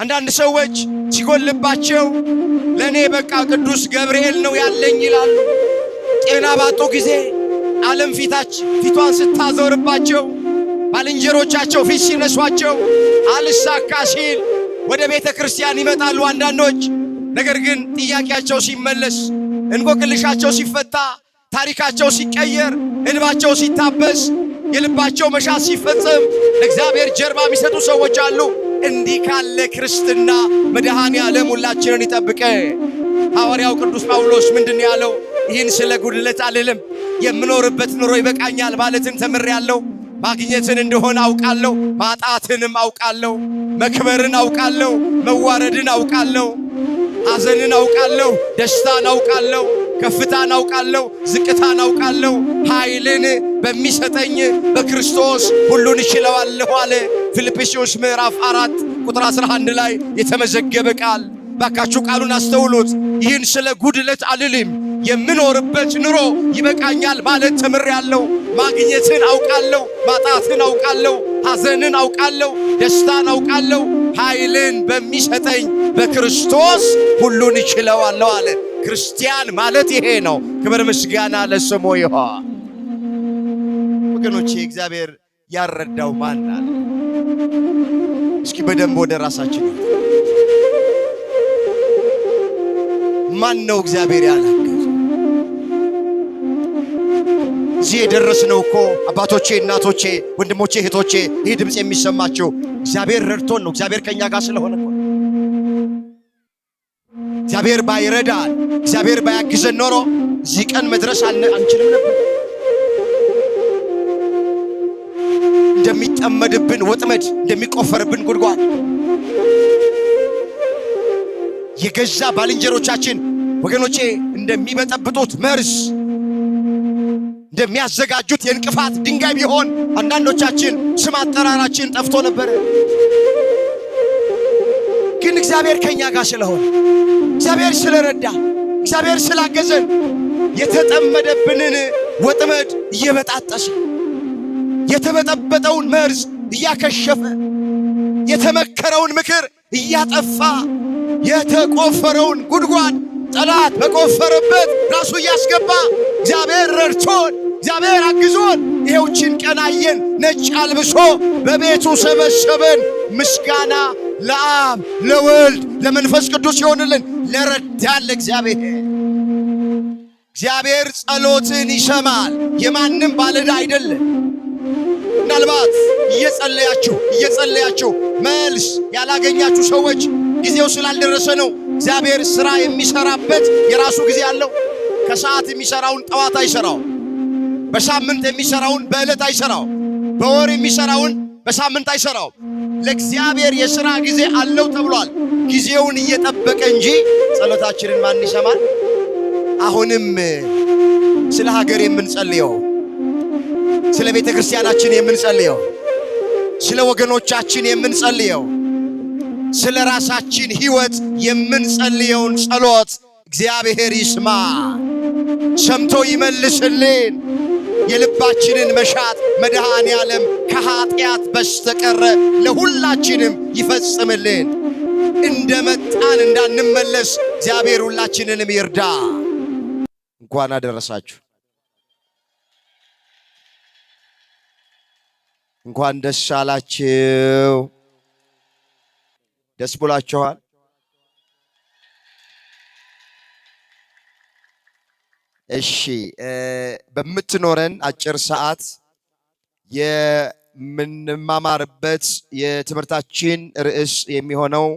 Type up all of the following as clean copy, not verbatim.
አንዳንድ ሰዎች ሲጎልባቸው ለኔ በቃ ቅዱስ ገብርኤል ነው ያለኝ ይላሉ። ጤና ባጡ ጊዜ ዓለም ፊቷን ስታዞርባቸው ባልንጀሮቻቸው ፊት ሲነሷቸው አልሳካ ሲል ወደ ቤተ ክርስቲያን ይመጣሉ አንዳንዶች። ነገር ግን ጥያቄያቸው ሲመለስ፣ እንቆቅልሻቸው ሲፈታ፣ ታሪካቸው ሲቀየር፣ እንባቸው ሲታበስ፣ የልባቸው መሻት ሲፈጸም ለእግዚአብሔር ጀርባ የሚሰጡ ሰዎች አሉ። እንዲህ ካለ ክርስትና መድኃኔ ዓለም ሁላችንን ይጠብቀ። ሐዋርያው ቅዱስ ጳውሎስ ምንድነው ያለው? ይህን ስለ ጉድለት አልልም፣ የምኖርበት ኑሮ ይበቃኛል ማለትን ተምሬያለሁ። ማግኘትን እንደሆነ አውቃለሁ፣ ማጣትንም አውቃለሁ፣ መክበርን አውቃለሁ፣ መዋረድን አውቃለሁ፣ ሐዘንን አውቃለሁ፣ ደስታን አውቃለሁ፣ ከፍታን አውቃለሁ፣ ዝቅታን አውቃለሁ። ኃይልን በሚሰጠኝ በክርስቶስ ሁሉን እችለዋለሁ አለ። ፊልጵስዩስ ምዕራፍ 4 ቁጥር 11 ላይ የተመዘገበ ቃል። ባካችሁ ቃሉን አስተውሉት። ይህን ስለ ጉድለት አልልም፣ የምኖርበት ኑሮ ይበቃኛል ማለት ተምሬያለሁ። ማግኘትን አውቃለሁ፣ ማጣትን አውቃለሁ፣ ሐዘንን አውቃለሁ፣ ደስታን አውቃለሁ። ኃይልን በሚሰጠኝ በክርስቶስ ሁሉን እችለዋለሁ አለ። ክርስቲያን ማለት ይሄ ነው። ክብር ምስጋና ለስሙ ይሁን። ወገኖቼ እግዚአብሔር ያረዳው ማን አለ? እስኪ በደንብ ወደ ራሳችን ማን ነው እግዚአብሔር ያላገዘ? እዚህ የደረስነው እኮ አባቶቼ፣ እናቶቼ፣ ወንድሞቼ፣ እህቶቼ ይህ ድምፅ የሚሰማቸው እግዚአብሔር ረድቶን ነው። እግዚአብሔር ከኛ ጋር ስለሆነ እኮ። እግዚአብሔር ባይረዳን፣ እግዚአብሔር ባያግዘን ኖሮ እዚህ ቀን መድረስ አንችልም ነበር። እንደሚጠመድብን ወጥመድ፣ እንደሚቆፈርብን ጉድጓድ የገዛ ባልንጀሮቻችን ወገኖቼ እንደሚበጠብጡት መርዝ እንደሚያዘጋጁት የእንቅፋት ድንጋይ ቢሆን አንዳንዶቻችን ስም አጠራራችን ጠፍቶ ነበር። ግን እግዚአብሔር ከኛ ጋር ስለሆነ፣ እግዚአብሔር ስለረዳ፣ እግዚአብሔር ስላገዘን የተጠመደብንን ወጥመድ እየበጣጠሰ የተበጠበጠውን መርዝ እያከሸፈ የተመከረውን ምክር እያጠፋ የተቆፈረውን ጉድጓድ ጠላት በቆፈረበት ራሱ እያስገባ እግዚአብሔር ረድቶን እግዚአብሔር አግዞን ይሄውችን ቀናየን ነጭ አልብሶ በቤቱ ሰበሰበን። ምስጋና ለአብ ለወልድ ለመንፈስ ቅዱስ ይሆንልን። ለረዳን ለእግዚአብሔር። እግዚአብሔር ጸሎትን ይሰማል። የማንም ባለዕዳ አይደለም። ምናልባት እየጸለያችሁ መልስ ያላገኛችሁ ሰዎች ጊዜው ስላልደረሰ ነው። እግዚአብሔር ሥራ የሚሰራበት የራሱ ጊዜ አለው። ከሰዓት የሚሰራውን ጠዋት አይሰራው። በሳምንት የሚሰራውን በዕለት አይሰራው። በወር የሚሰራውን በሳምንት አይሰራው። ለእግዚአብሔር የሥራ ጊዜ አለው ተብሏል። ጊዜውን እየጠበቀ እንጂ ጸሎታችንን ማን ይሰማል? አሁንም ስለ ሀገር የምንጸልየው፣ ስለ ቤተ ክርስቲያናችን የምንጸልየው፣ ስለ ወገኖቻችን የምንጸልየው፣ ስለ ራሳችን ሕይወት የምንጸልየውን ጸሎት እግዚአብሔር ይስማ፣ ሰምቶ ይመልስልን። የልባችንን መሻት መድኃኔ ዓለም ከኃጢአት በስተቀረ ለሁላችንም ይፈጽምልን። እንደመጣን እንዳንመለስ እግዚአብሔር ሁላችንንም ይርዳ። እንኳን አደረሳችሁ። እንኳን ደስ አላችሁ። ደስ ብሏችኋል? እሺ፣ በምትኖረን አጭር ሰዓት የምንማማርበት የትምህርታችን ርዕስ የሚሆነው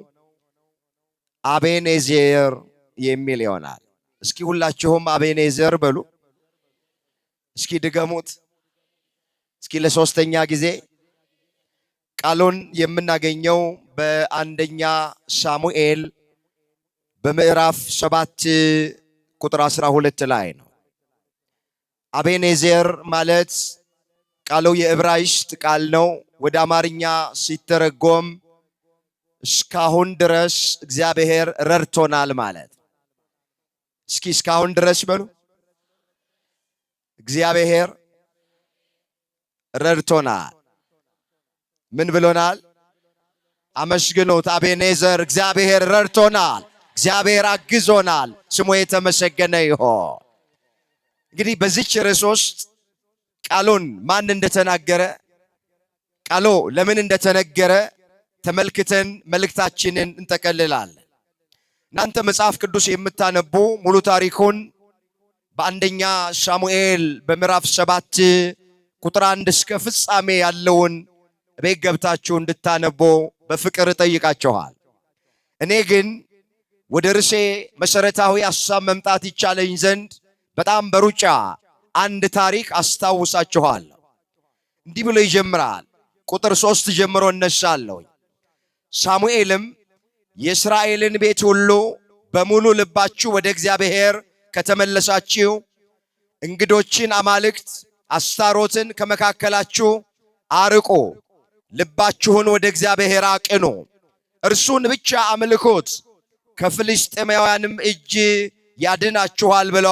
አቤኔዘር የሚል ይሆናል። እስኪ ሁላችሁም አቤኔዘር በሉ። እስኪ ድገሙት። እስኪ ለሶስተኛ ጊዜ። ቃሉን የምናገኘው በአንደኛ ሳሙኤል በምዕራፍ 7 ቁጥር 12 ላይ ነው። አቤኔዘር ማለት ቃሉ የዕብራይስጥ ቃል ነው። ወደ አማርኛ ሲተረጎም እስካሁን ድረስ እግዚአብሔር ረድቶናል ማለት። እስኪ እስካሁን ድረስ በሉ። እግዚአብሔር ረድቶናል። ምን ብሎናል? አመስግኑት። አቤኔዘር እግዚአብሔር ረድቶናል፣ እግዚአብሔር አግዞናል። ስሙ የተመሰገነ ይሁን። እንግዲህ በዚች ርዕስ ውስጥ ቃሉን ማን እንደተናገረ ቃሉ ለምን እንደተነገረ ተመልክተን መልእክታችንን እንጠቀልላለን። እናንተ መጽሐፍ ቅዱስ የምታነቡ ሙሉ ታሪኩን በአንደኛ ሳሙኤል በምዕራፍ 7 ቁጥር 1 እስከ ፍጻሜ ያለውን ቤት ገብታችሁ እንድታነቡ በፍቅር ጠይቃችኋል። እኔ ግን ወደ ርዕሴ መሰረታዊ ሐሳብ መምጣት ይቻለኝ ዘንድ በጣም በሩጫ አንድ ታሪክ አስታውሳችኋለሁ። እንዲህ ብሎ ይጀምራል። ቁጥር 3 ጀምሮ እነሳለሁ። ሳሙኤልም የእስራኤልን ቤት ሁሉ በሙሉ ልባችሁ ወደ እግዚአብሔር ከተመለሳችሁ እንግዶችን አማልክት አስታሮትን ከመካከላችሁ አርቁ፣ ልባችሁን ወደ እግዚአብሔር አቅኑ፣ እርሱን ብቻ አምልኩት፣ ከፍልስጤማውያንም እጅ ያድናችኋል ብሎ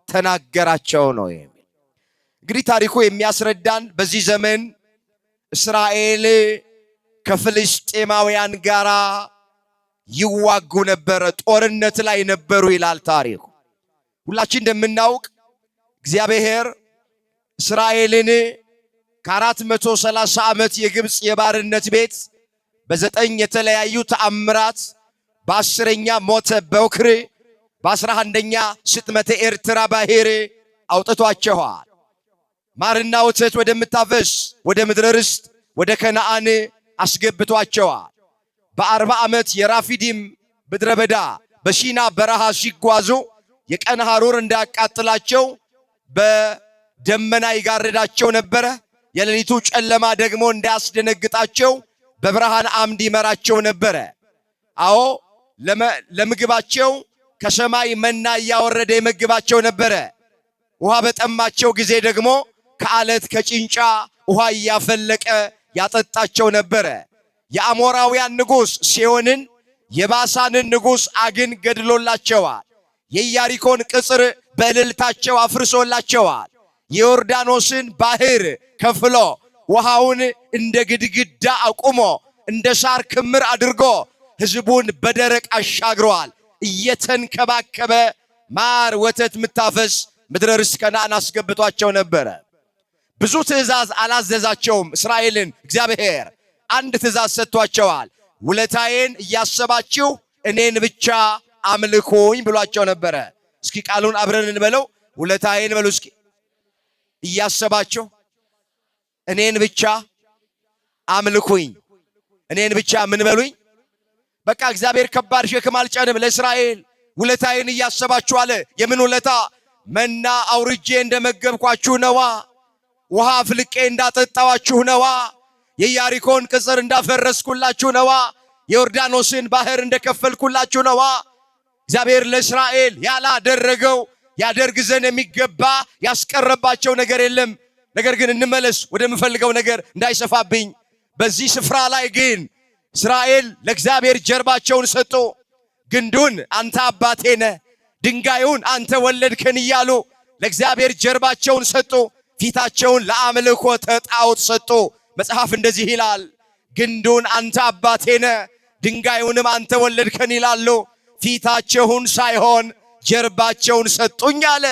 ተናገራቸው ነው የሚል። እንግዲህ ታሪኩ የሚያስረዳን በዚህ ዘመን እስራኤል ከፍልስጤማውያን ጋር ይዋጉ ነበረ፣ ጦርነት ላይ ነበሩ ይላል ታሪኩ። ሁላችን እንደምናውቅ እግዚአብሔር እስራኤልን ከ430 ዓመት የግብፅ የባርነት ቤት በ9 የተለያዩ ተአምራት፣ በ10ኛ ሞተ በኩር፣ በ11ኛ ስጥመተ ኤርትራ ባህር አውጥቷቸዋል። ማርና ወተት ወደምታፈስ ወደ ምድረ ርስት ወደ ከነዓን አስገብቷቸዋል። በ40 ዓመት የራፊዲም ምድረ በዳ በሲና በረሃ ሲጓዙ የቀን ሐሩር እንዳያቃጥላቸው በደመና ይጋርዳቸው ነበረ። የሌሊቱ ጨለማ ደግሞ እንዳያስደነግጣቸው በብርሃን አምድ ይመራቸው ነበረ። አዎ ለምግባቸው ከሰማይ መና እያወረደ ይመግባቸው ነበረ። ውሃ በጠማቸው ጊዜ ደግሞ ከአለት ከጭንጫ ውሃ እያፈለቀ ያጠጣቸው ነበረ። የአሞራውያን ንጉሥ ሴዎንን የባሳንን ንጉሥ አግን ገድሎላቸዋል። የኢያሪኮን ቅጽር በእልልታቸው አፍርሶላቸዋል። የዮርዳኖስን ባህር ከፍሎ ውሃውን እንደ ግድግዳ አቁሞ እንደ ሳር ክምር አድርጎ ሕዝቡን በደረቅ አሻግረዋል። እየተንከባከበ ማር ወተት ምታፈስ ምድረ ርስት ከነዓን አስገብቷቸው ነበረ። ብዙ ትእዛዝ አላዘዛቸውም እስራኤልን። እግዚአብሔር አንድ ትእዛዝ ሰጥቷቸዋል። ውለታዬን እያሰባችሁ እኔን ብቻ አምልኩኝ ብሏቸው ነበረ። እስኪ ቃሉን አብረን እንበለው። ውለታዬን በሉ እስኪ። እያሰባችሁ እኔን ብቻ አምልኩኝ። እኔን ብቻ ምን በሉኝ? በቃ እግዚአብሔር ከባድ ሸክም አልጫንም ለእስራኤል። ውለታዬን እያሰባችሁ አለ። የምን ውለታ? መና አውርጄ እንደመገብኳችሁ ነዋ። ውሃ ፍልቄ እንዳጠጣዋችሁ ነዋ። የኢያሪኮን ቅጽር እንዳፈረስኩላችሁ ነዋ። የዮርዳኖስን ባህር እንደከፈልኩላችሁ ነዋ። እግዚአብሔር ለእስራኤል ያላደረገው ያደርግ ዘንድ የሚገባ ያስቀረባቸው ነገር የለም። ነገር ግን እንመለስ ወደምፈልገው ነገር እንዳይሰፋብኝ። በዚህ ስፍራ ላይ ግን እስራኤል ለእግዚአብሔር ጀርባቸውን ሰጡ። ግንዱን አንተ አባቴ ነህ፣ ድንጋዩን አንተ ወለድከን እያሉ ለእግዚአብሔር ጀርባቸውን ሰጡ። ፊታቸውን ለአምልኮተ ጣዖት ሰጡ። መጽሐፍ እንደዚህ ይላል፣ ግንዱን አንተ አባቴ ነህ፣ ድንጋዩንም አንተ ወለድከን ይላሉ። ፊታቸውን ሳይሆን ጀርባቸውን ሰጡኝ አለ።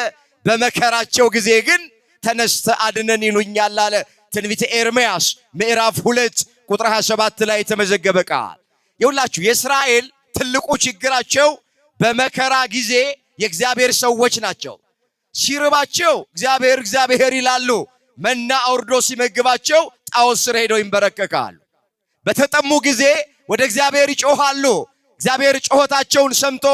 በመከራቸው ጊዜ ግን ተነስተ አድነን ይሉኛል አለ። ትንቢተ ኤርምያስ ምዕራፍ 2 ቁጥር 27 ላይ የተመዘገበ ቃል። የሁላችሁ የእስራኤል ትልቁ ችግራቸው በመከራ ጊዜ የእግዚአብሔር ሰዎች ናቸው። ሲርባቸው እግዚአብሔር እግዚአብሔር ይላሉ። መና አውርዶ ሲመግባቸው ጣዖት ስር ሄደው ይንበረከካሉ። በተጠሙ ጊዜ ወደ እግዚአብሔር ይጮኻሉ። እግዚአብሔር ጮኸታቸውን ሰምቶ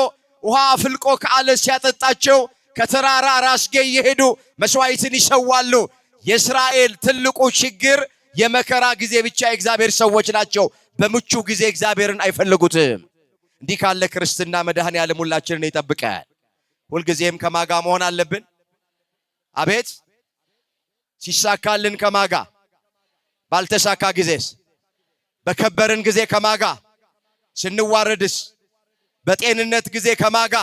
ውሃ አፍልቆ ከአለት ሲያጠጣቸው ከተራራ ራስጌ እየሄዱ መስዋዕትን ይሰዋሉ። የእስራኤል ትልቁ ችግር የመከራ ጊዜ ብቻ የእግዚአብሔር ሰዎች ናቸው። በምቹ ጊዜ እግዚአብሔርን አይፈልጉትም። እንዲህ ካለ ክርስትና መድኃኔዓለም ሁላችንን ይጠብቃል። ሁልጊዜም ከማጋ መሆን አለብን። አቤት ሲሳካልን ከማጋ፣ ባልተሳካ ጊዜስ፣ በከበርን ጊዜ ከማጋ፣ ስንዋረድስ፣ በጤንነት ጊዜ ከማጋ፣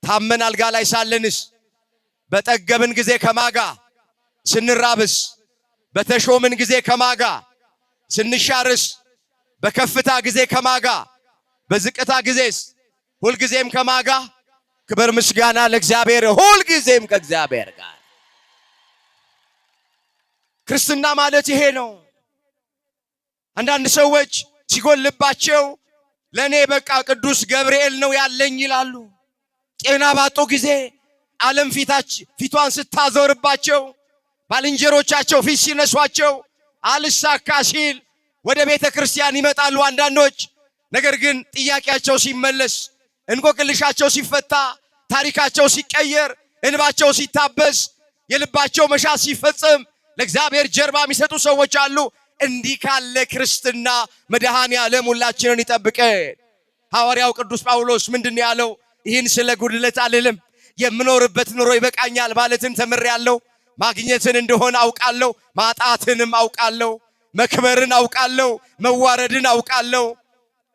ታመን አልጋ ላይ ሳለንስ፣ በጠገብን ጊዜ ከማጋ፣ ስንራብስ፣ በተሾምን ጊዜ ከማጋ፣ ስንሻርስ፣ በከፍታ ጊዜ ከማጋ በዝቅታ ጊዜስ ሁልጊዜም ከማጋ ክብር ምስጋና ለእግዚአብሔር ሁልጊዜም ከእግዚአብሔር ጋር። ክርስትና ማለት ይሄ ነው። አንዳንድ ሰዎች ሲጎልባቸው ለኔ በቃ ቅዱስ ገብርኤል ነው ያለኝ ይላሉ። ጤና ባጡ ጊዜ ዓለም ፊቷን ስታዞርባቸው ባልንጀሮቻቸው ፊት ሲነሷቸው አልሳካ ሲል ወደ ቤተ ክርስቲያን ይመጣሉ አንዳንዶች። ነገር ግን ጥያቄያቸው ሲመለስ፣ እንቆቅልሻቸው ሲፈታ፣ ታሪካቸው ሲቀየር፣ እንባቸው ሲታበስ፣ የልባቸው መሻት ሲፈጸም ለእግዚአብሔር ጀርባ የሚሰጡ ሰዎች አሉ። እንዲህ ካለ ክርስትና መድኃኔ ዓለም ሁላችንን ይጠብቀን። ሐዋርያው ቅዱስ ጳውሎስ ምንድን ያለው? ይህን ስለ ጉድለት አልልም፣ የምኖርበት ኑሮ ይበቃኛል ማለትን ተምሬያለሁ። ማግኘትን እንደሆነ አውቃለሁ፣ ማጣትንም አውቃለሁ። መክበርን አውቃለሁ፣ መዋረድን አውቃለሁ።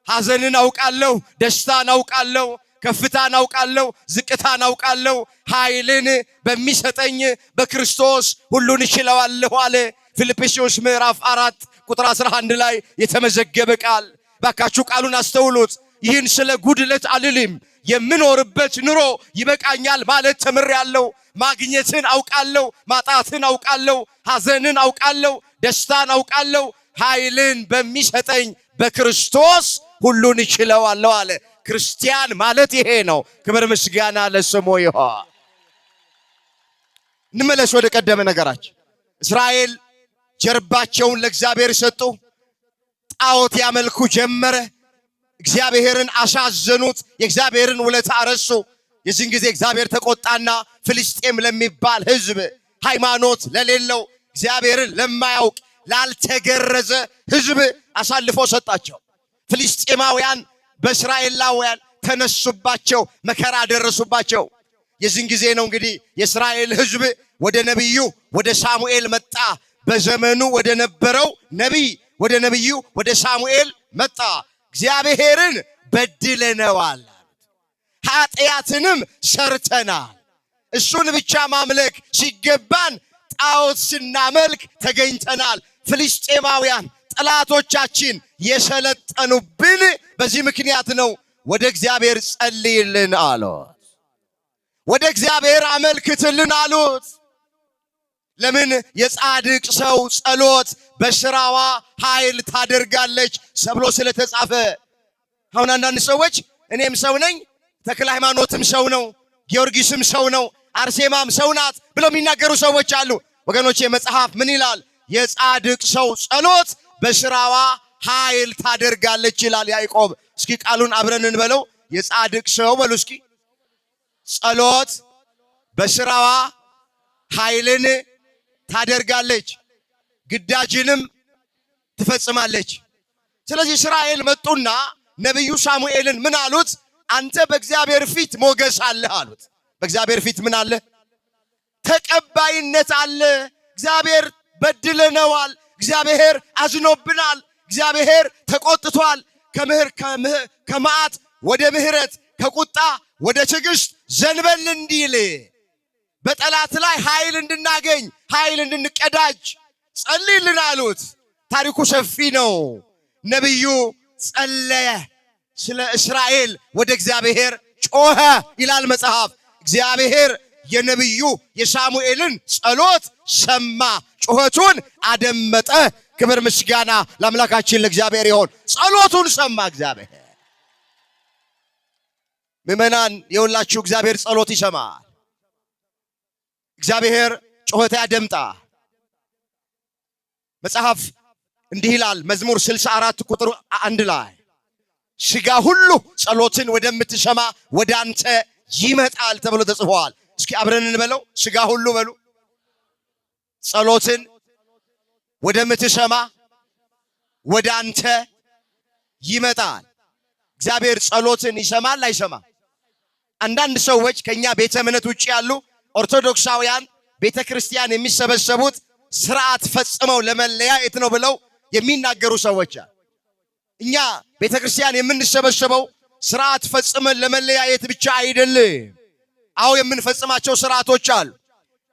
ሐዘንን አውቃለሁ፣ ደስታን አውቃለሁ። ከፍታን አውቃለሁ፣ ዝቅታን አውቃለሁ። ኃይልን በሚሰጠኝ በክርስቶስ ሁሉን እችለዋለሁ አለ። ፊልጵስዩስ ምዕራፍ 4 ቁጥር 11 ላይ የተመዘገበ ቃል። ባካችሁ ቃሉን አስተውሉት። ይህን ስለ ጉድለት አልልም፣ የምኖርበት ኑሮ ይበቃኛል ማለት ተምሬያለሁ። ማግኘትን አውቃለሁ፣ ማጣትን አውቃለሁ። ሐዘንን አውቃለሁ፣ ደስታን አውቃለሁ። ኃይልን በሚሰጠኝ በክርስቶስ ሁሉን እችለዋለሁ አለ። ክርስቲያን ማለት ይሄ ነው። ክብር ምስጋና ለስሙ ይሁን። እንመለስ ወደ ቀደመ ነገራችን። እስራኤል ጀርባቸውን ለእግዚአብሔር ሰጡ፣ ጣዖት ያመልኩ ጀመረ። እግዚአብሔርን አሳዘኑት፣ የእግዚአብሔርን ውለታ ረሱ። የዚህን ጊዜ እግዚአብሔር ተቆጣና ፍልስጤም ለሚባል ሕዝብ፣ ሃይማኖት ለሌለው እግዚአብሔርን ለማያውቅ ላልተገረዘ ሕዝብ አሳልፎ ሰጣቸው። ፍልስጤማውያን በእስራኤላውያን ተነሱባቸው፣ መከራ ደረሱባቸው። የዚህን ጊዜ ነው እንግዲህ የእስራኤል ሕዝብ ወደ ነቢዩ ወደ ሳሙኤል መጣ። በዘመኑ ወደ ነበረው ነቢይ ወደ ነቢዩ ወደ ሳሙኤል መጣ። እግዚአብሔርን በድለነዋል፣ ኃጢአትንም ሰርተናል። እሱን ብቻ ማምለክ ሲገባን ጣዖት ስናመልክ ተገኝተናል። ፍልስጤማውያን ጠላቶቻችን የሰለጠኑብን በዚህ ምክንያት ነው። ወደ እግዚአብሔር ጸልይልን አሉት። ወደ እግዚአብሔር አመልክትልን አሉት። ለምን? የጻድቅ ሰው ጸሎት በስራዋ ኃይል ታደርጋለች ተብሎ ስለተጻፈ። አሁን አንዳንድ ሰዎች እኔም ሰው ነኝ፣ ተክለ ሃይማኖትም ሰው ነው፣ ጊዮርጊስም ሰው ነው፣ አርሴማም ሰው ናት ብለው የሚናገሩ ሰዎች አሉ። ወገኖቼ መጽሐፍ ምን ይላል? የጻድቅ ሰው ጸሎት በስራዋ ኃይል ታደርጋለች ይላል ያዕቆብ። እስኪ ቃሉን አብረን እንበለው። የጻድቅ ሰው በሉ እስኪ ጸሎት በስራዋ ኃይልን ታደርጋለች፣ ግዳጅንም ትፈጽማለች። ስለዚህ እስራኤል መጡና ነቢዩ ሳሙኤልን ምን አሉት? አንተ በእግዚአብሔር ፊት ሞገስ አለህ አሉት። በእግዚአብሔር ፊት ምን አለ? ተቀባይነት አለ። እግዚአብሔር በድለነዋል፣ እግዚአብሔር አዝኖብናል፣ እግዚአብሔር ተቆጥቷል። ከመዓት ወደ ምህረት፣ ከቁጣ ወደ ትዕግስት ዘንበል እንዲል በጠላት ላይ ኃይል እንድናገኝ ኃይል እንድንቀዳጅ ጸልይልን አሉት። ታሪኩ ሰፊ ነው። ነቢዩ ጸለየ፣ ስለ እስራኤል ወደ እግዚአብሔር ጮኸ ይላል መጽሐፍ። እግዚአብሔር የነቢዩ የሳሙኤልን ጸሎት ሰማ፣ ጩኸቱን አደመጠ። ክብር ምስጋና ለአምላካችን ለእግዚአብሔር ይሆን። ጸሎቱን ሰማ እግዚአብሔር። ምእመናን የሁላችሁ እግዚአብሔር ጸሎት ይሰማል። እግዚአብሔር ጩኸት ያደምጣል። መጽሐፍ እንዲህ ይላል መዝሙር 64 ቁጥር 1 ላይ ሥጋ ሁሉ ጸሎትን ወደምትሰማ ወደ አንተ ይመጣል ተብሎ ተጽፏል። እስኪ አብረን እንበለው። ሥጋ ሁሉ በሉ ጸሎትን ወደምትሰማ ወደ አንተ ይመጣል። እግዚአብሔር ጸሎትን ይሰማል አይሰማም? አንዳንድ ሰዎች ከኛ ቤተ እምነት ውጪ ያሉ ኦርቶዶክሳውያን ቤተ ክርስቲያን የሚሰበሰቡት ስርዓት ፈጽመው ለመለያየት ነው ብለው የሚናገሩ ሰዎች አሉ። እኛ ቤተ ክርስቲያን የምንሰበሰበው ስርዓት ፈጽመን ለመለያየት ብቻ አይደለም። አዎ የምንፈጽማቸው ስርዓቶች አሉ።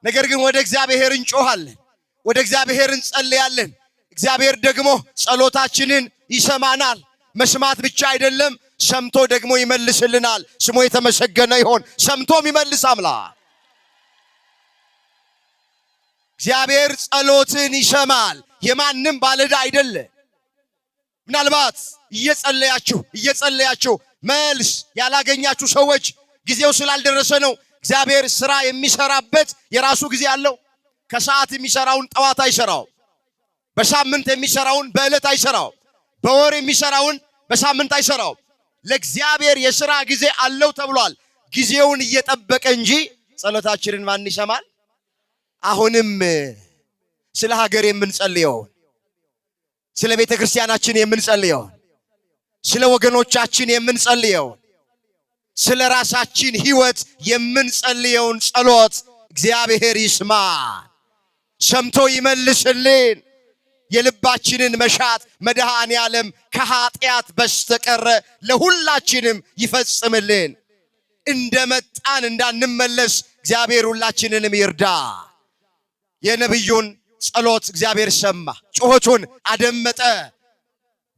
ነገር ግን ወደ እግዚአብሔር እንጮሃለን፣ ወደ እግዚአብሔር እንጸልያለን። እግዚአብሔር ደግሞ ጸሎታችንን ይሰማናል። መስማት ብቻ አይደለም፣ ሰምቶ ደግሞ ይመልስልናል። ስሙ የተመሰገነ ይሁን። ሰምቶም ይመልስ አምላክ እግዚአብሔር ጸሎትን ይሰማል። የማንም ባለዕዳ አይደለ። ምናልባት እየጸለያችሁ መልስ ያላገኛችሁ ሰዎች ጊዜው ስላልደረሰ ነው። እግዚአብሔር ስራ የሚሰራበት የራሱ ጊዜ አለው። ከሰዓት የሚሰራውን ጠዋት አይሰራው። በሳምንት የሚሰራውን በዕለት አይሰራው። በወር የሚሰራውን በሳምንት አይሰራው። ለእግዚአብሔር የሥራ ጊዜ አለው ተብሏል። ጊዜውን እየጠበቀ እንጂ ጸሎታችንን ማን ይሰማል? አሁንም ስለ ሀገር የምንጸልየው፣ ስለ ቤተ ክርስቲያናችን የምንጸልየው፣ ስለ ወገኖቻችን የምንጸልየው፣ ስለ ራሳችን ሕይወት የምንጸልየውን ጸሎት እግዚአብሔር ይስማ፣ ሰምቶ ይመልስልን። የልባችንን መሻት መድኃኔ ዓለም ከኃጢአት በስተቀረ ለሁላችንም ይፈጽምልን። እንደመጣን እንዳንመለስ እግዚአብሔር ሁላችንንም ይርዳ። የነቢዩን ጸሎት እግዚአብሔር ሰማ፣ ጩኸቱን አደመጠ።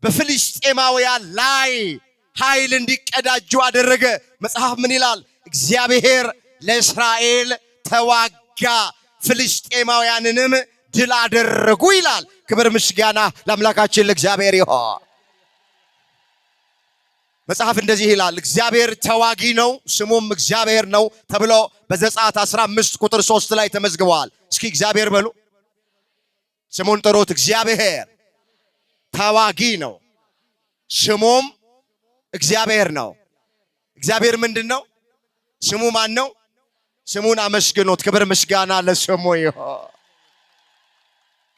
በፍልስጤማውያን ላይ ኃይል እንዲቀዳጁ አደረገ። መጽሐፍ ምን ይላል? እግዚአብሔር ለእስራኤል ተዋጋ፣ ፍልስጤማውያንንም ድል አደረጉ ይላል። ክብር ምስጋና ለአምላካችን ለእግዚአብሔር ይሁን። መጽሐፍ እንደዚህ ይላል፣ እግዚአብሔር ተዋጊ ነው ስሙም እግዚአብሔር ነው ተብሎ በዘጸአት 15 ቁጥር 3 ላይ ተመዝግበዋል። እስኪ እግዚአብሔር በሉ፣ ስሙን ጥሩት። እግዚአብሔር ተዋጊ ነው ስሙም እግዚአብሔር ነው። እግዚአብሔር ምንድን ነው? ስሙ ማን ነው? ስሙን አመስግኖት። ክብር ምስጋና ለስሙ ይሁን።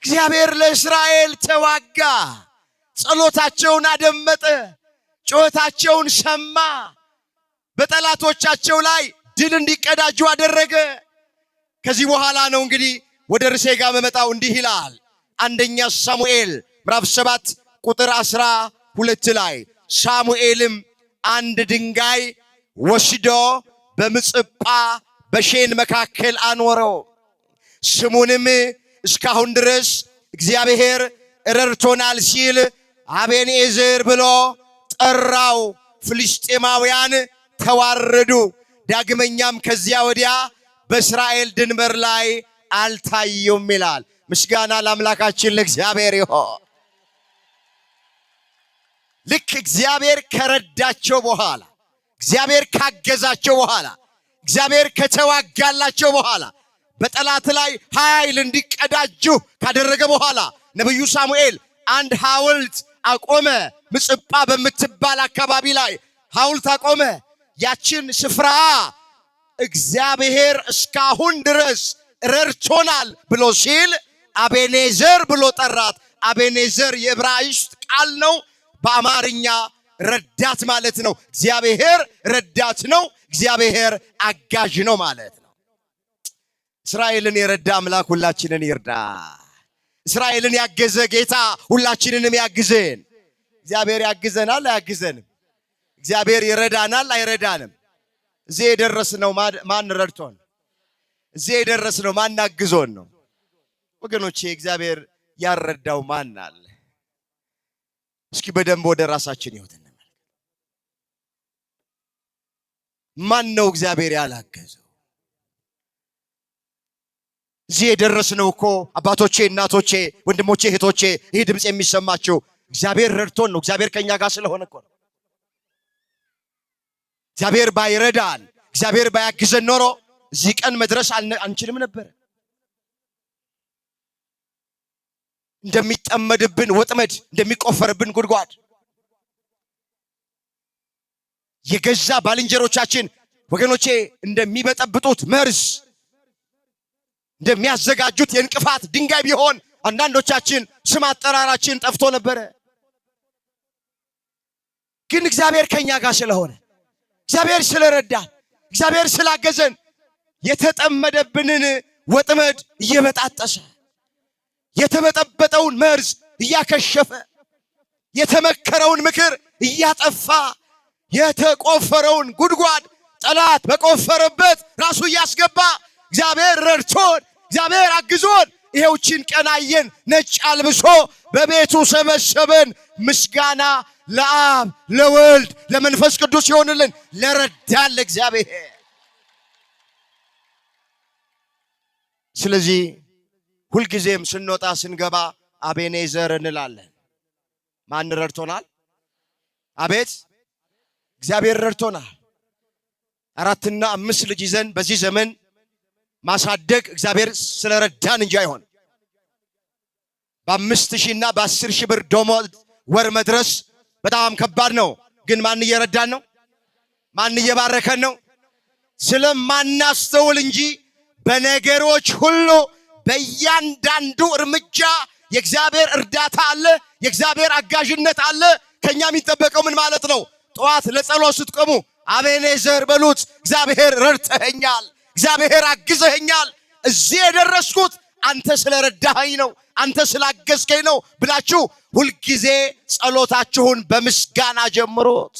እግዚአብሔር ለእስራኤል ተዋጋ፣ ጸሎታቸውን አደመጠ፣ ጩኸታቸውን ሰማ፣ በጠላቶቻቸው ላይ ድል እንዲቀዳጁ አደረገ። ከዚህ በኋላ ነው እንግዲህ ወደ ርዕሴ ጋር መመጣው። እንዲህ ይላል አንደኛ ሳሙኤል ምዕራፍ 7 ቁጥር 12 ላይ ሳሙኤልም አንድ ድንጋይ ወስዶ በምጽጳ በሼን መካከል አኖረው፣ ስሙንም እስካሁን ድረስ እግዚአብሔር ረድቶናል ሲል አቤንኤዘር ብሎ ጠራው። ፍልስጤማውያን ተዋረዱ። ዳግመኛም ከዚያ ወዲያ በእስራኤል ድንበር ላይ አልታዩም ይላል። ምስጋና ለአምላካችን ለእግዚአብሔር ይሁን። ልክ እግዚአብሔር ከረዳቸው በኋላ፣ እግዚአብሔር ካገዛቸው በኋላ፣ እግዚአብሔር ከተዋጋላቸው በኋላ፣ በጠላት ላይ ኃይል እንዲቀዳጁ ካደረገ በኋላ ነቢዩ ሳሙኤል አንድ ሐውልት አቆመ። ምጽጳ በምትባል አካባቢ ላይ ሐውልት አቆመ። ያችን ስፍራ እግዚአብሔር እስካሁን ድረስ ረድቶናል ብሎ ሲል አቤኔዘር ብሎ ጠራት። አቤኔዘር የዕብራይስጥ ቃል ነው። በአማርኛ ረዳት ማለት ነው። እግዚአብሔር ረዳት ነው፣ እግዚአብሔር አጋዥ ነው ማለት ነው። እስራኤልን የረዳ አምላክ ሁላችንን ይርዳ። እስራኤልን ያገዘ ጌታ ሁላችንንም ያግዘን። እግዚአብሔር ያግዘናል አያግዘንም? እግዚአብሔር ይረዳናል አይረዳንም? እዚህ የደረስነው ማን ረድቶን? እዚህ የደረስነው ማን አግዞን ነው? ወገኖቼ እግዚአብሔር ያረዳው ማን አለ? እስኪ በደንብ ወደ ራሳችን ሕይወት እንመልከት። ማን ነው እግዚአብሔር ያላገዘው? እዚህ የደረስነው እኮ አባቶቼ፣ እናቶቼ፣ ወንድሞቼ፣ እህቶቼ ይህ ድምፅ የሚሰማቸው እግዚአብሔር ረድቶን ነው። እግዚአብሔር ከኛ ጋር ስለሆነ እኮ ነው። እግዚአብሔር ባይረዳን፣ እግዚአብሔር ባያግዘን ኖሮ እዚህ ቀን መድረስ አንችልም ነበር። እንደሚጠመድብን ወጥመድ፣ እንደሚቆፈርብን ጉድጓድ የገዛ ባልንጀሮቻችን ወገኖቼ እንደሚበጠብጡት መርዝ እንደሚያዘጋጁት የእንቅፋት ድንጋይ ቢሆን አንዳንዶቻችን ስም አጠራራችን ጠፍቶ ነበረ። ግን እግዚአብሔር ከኛ ጋር ስለሆነ፣ እግዚአብሔር ስለረዳን፣ እግዚአብሔር ስላገዘን የተጠመደብንን ወጥመድ እየበጣጠሰ የተበጠበጠውን መርዝ እያከሸፈ የተመከረውን ምክር እያጠፋ የተቆፈረውን ጉድጓድ ጠላት በቆፈረበት ራሱ እያስገባ እግዚአብሔር ረድቶን እግዚአብሔር አግዞን ይሄውችን ቀን አየን። ነጭ አልብሶ በቤቱ ሰበሰበን። ምስጋና ለአብ ለወልድ ለመንፈስ ቅዱስ ይሆንልን ለረዳን ለእግዚአብሔር። ስለዚህ ሁልጊዜም ስንወጣ ስንገባ አቤኔዘር እንላለን። ማን ረድቶናል? አቤት እግዚአብሔር ረድቶናል። 4 እና 5 ልጅ ይዘን በዚህ ዘመን ማሳደግ እግዚአብሔር ስለረዳን እንጂ አይሆን። በ5,000 እና በ10,000 ብር ደሞዝ ወር መድረስ በጣም ከባድ ነው። ግን ማን እየረዳን ነው? ማን እየባረከን ነው? ስለማናስተውል እንጂ በነገሮች ሁሉ በእያንዳንዱ እርምጃ የእግዚአብሔር እርዳታ አለ፣ የእግዚአብሔር አጋዥነት አለ። ከኛ የሚጠበቀው ምን ማለት ነው? ጠዋት ለጸሎት ስትቆሙ አቤኔዘር በሉት። እግዚአብሔር ረድተኸኛል፣ እግዚአብሔር አግዘኸኛል፣ እዚህ የደረስኩት አንተ ስለረዳኸኝ ነው፣ አንተ ስላገዝከኝ ነው ብላችሁ ሁልጊዜ ጸሎታችሁን በምስጋና ጀምሩት።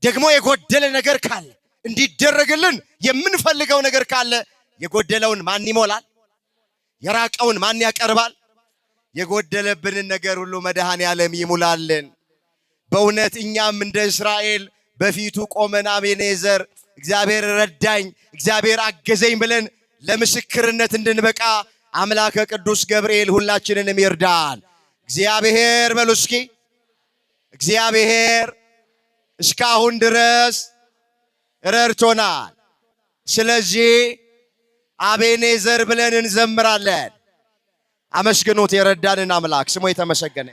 ደግሞ የጎደለ ነገር ካለ እንዲደረግልን የምንፈልገው ነገር ካለ የጎደለውን ማን ይሞላል? የራቀውን ማን ያቀርባል? የጎደለብንን ነገር ሁሉ መድኃኔዓለም ይሙላልን። በእውነት እኛም እንደ እስራኤል በፊቱ ቆመን አቤኔዘር እግዚአብሔር ረዳኝ፣ እግዚአብሔር አገዘኝ ብለን ለምስክርነት እንድንበቃ አምላከ ቅዱስ ገብርኤል ሁላችንንም ይርዳን። እግዚአብሔር በሉ እስኪ። እግዚአብሔር እስካሁን ድረስ ረድቶናል። ስለዚህ አቤኔዘር ብለን እንዘምራለን። አመስግኑት የረዳንን አምላክ፣ ስሙ የተመሰገነ